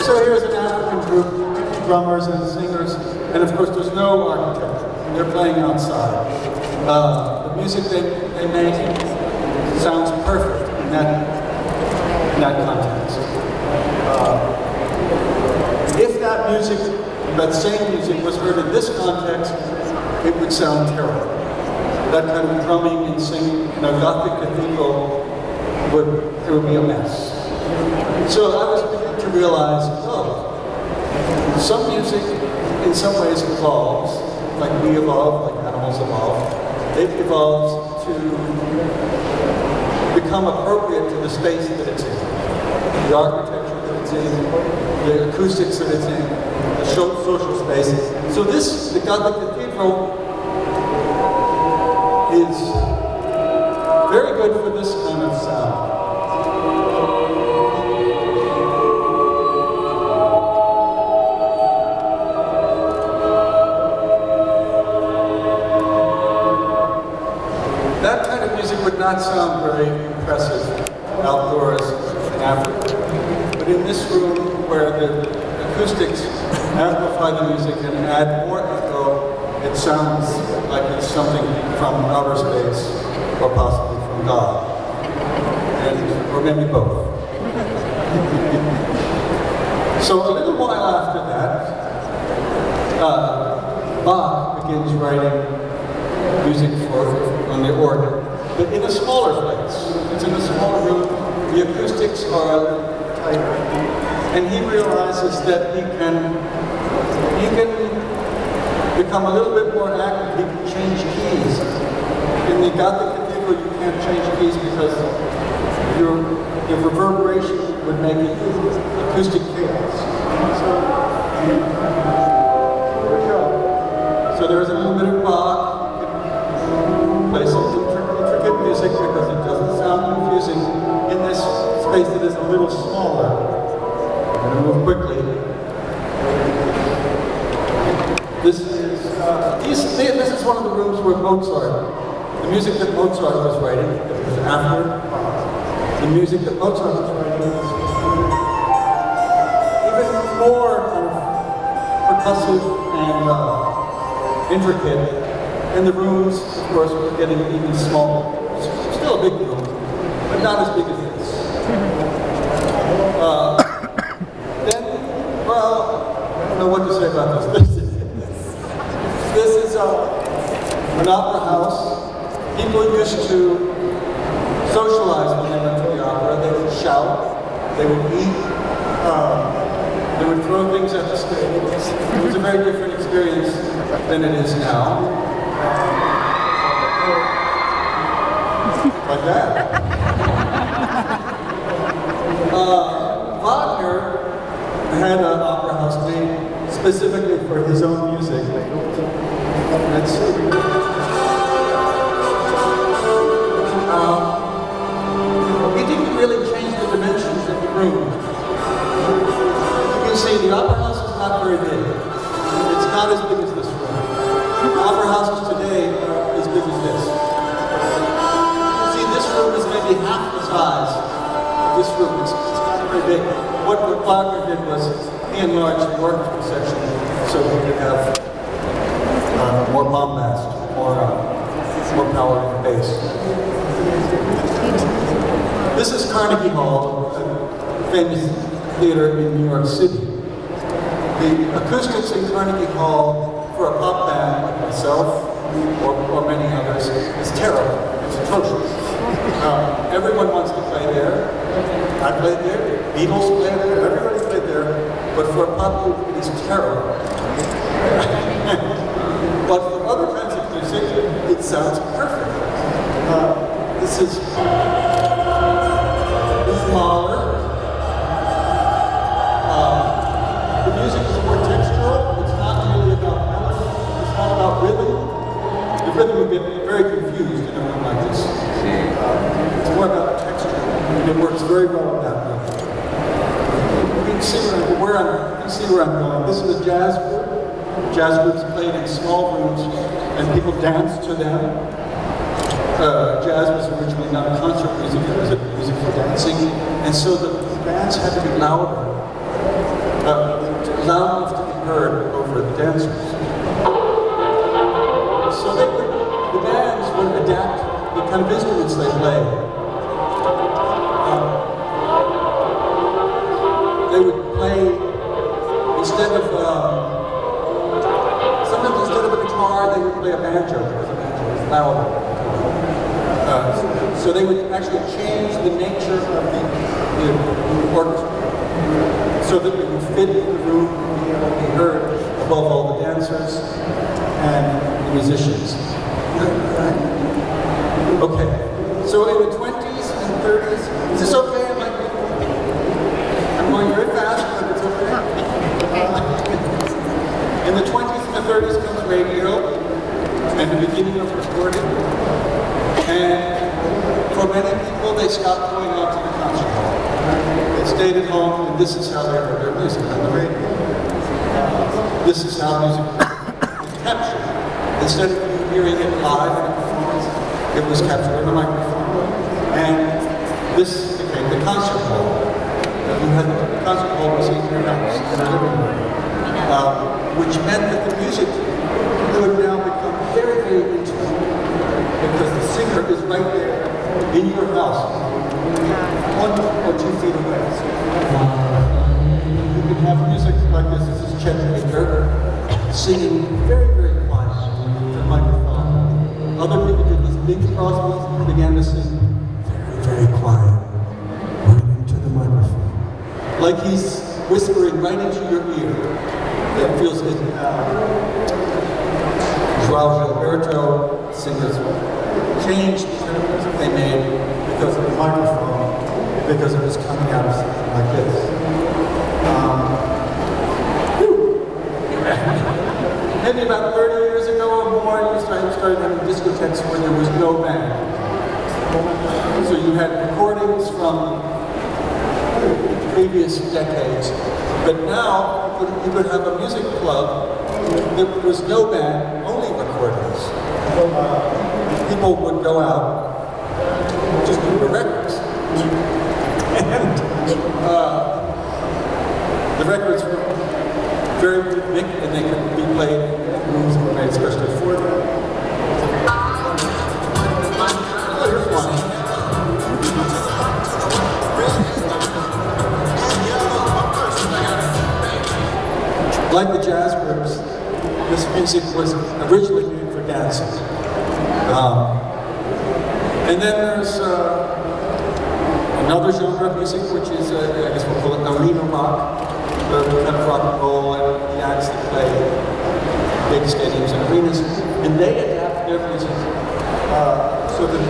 So here's an African group, drummers and singers, and of course there's no architecture. They're playing outside. The music they make sounds perfect in that context. If that same music was heard in this context, it would sound terrible. That kind of drumming and singing in a Gothic cathedral it would be a mess. So I was beginning to realize, some music in some ways evolves, like we evolve, like animals evolve. It evolves to become appropriate to the space that it's in, the architecture that it's in, the acoustics that it's in, the social space. So the Gothic cathedral is very good for this kind of sound. That kind of music would not sound very impressive outdoors in Africa. But in this room where the acoustics amplify the music and add more echo, it sounds like it's something from outer space, or possibly from God. Or maybe both. So a little while after that, Bach begins writing music on the organ, but in a smaller place. It's in a smaller room, the acoustics are a little tighter. And he realizes that he can become a little bit more active, he can change keys. In the Gothic cathedral, you can't change keys because your reverberation would make it acoustic chaos. So, here we go. So there's a little bit of Bach, play some intricate music because it doesn't sound confusing in this space that is a little smaller. I'm going to move quickly. This is one of the rooms where the music that Mozart was writing, it was after the music that Mozart was writing was even more kind of percussive and intricate. And the rooms, of course, were getting even smaller. Still a big room, but not as big as this. Then, well, I don't know what to say about this. This is an opera house. People used to socialize when they went to the opera. They would shout, they would eat, they would throw things at the stage. It was a very different experience than it is now. Like that. Wagner had an opera house made specifically for his own music. Let's see. He didn't really change the dimensions of the room. You can see the opera house is not very big. It's not as big as this room. Opera houses today are as big as this. This room is maybe half the size of this room. It's not very big. What Wagner did was he enlarged the orchestra section so we could have more bombast, more power in the bass. This is Carnegie Hall, a famous theater in New York City. The acoustics in Carnegie Hall for a pop band like myself or many others is terrible. It's atrocious. Everyone wants to play there. I played there, Beatles played there, everybody played there, but for a pop group it is terrible. But for other kinds of music, it sounds perfect. This is Mahler. The music is more textural, it's not really about melody, it's not about rhythm. The rhythm would get very confused in a room like this. It's more about texture, and it works very well with that way. You can see where I'm going. This is a jazz group. Jazz groups played in small rooms, and people danced to them. jazz was originally not a concert music, it was a music for dancing, and so the bands had to be louder, loud enough to be heard over the dancers. So the bands would adapt the kind of instruments they play. They would play, instead of, sometimes instead of a guitar, they would play a banjo, because a banjo is louder. So they would actually change the nature of the orchestra, so that it would fit in the room and be able to be heard above all the dancers and the musicians. Okay, so in the 20s and 30s, is this okay? I'm going very fast, but it's okay. In the 20s and the 30s comes radio and the beginning of recording. And for many people, they stopped going out to the concert hall. They stayed at home, and this is how they heard their music on the radio. This is how music was captured. Instead of you hearing it live in a performance, it was captured on a microphone. And this became the concert hall. You had the concert hall was in your house, in the living room, which meant that the music could now become very, very intimate, because the singer is right there in your house, 1 or 2 feet away. You can have music like this. This is Chet Baker singing very, very quiet to the microphone. Other people did this. Bing Crosby began to sing very, very quiet, right into the microphone, like he's whispering right into your ear. That feels good. Joao Gilberto, singers changed the kind of music they made because of the microphone, because it was coming out of something like this. Maybe about 30 years ago or more, you started having discotheques where there was no band. So you had recordings from previous decades, but now you could have a music club. There was no band, only recordings. People would go out, just do the records. And the records were very rhythmic, and they could be played in rooms that were made especially for them. Oh, here's one. Like the jazz groups, this music was originally made for dancing. And then there's another genre of music, which is, I guess we'll call it arena rock, the kind of rock and roll and the acts that play big stadiums and arenas. And they adapt their music so that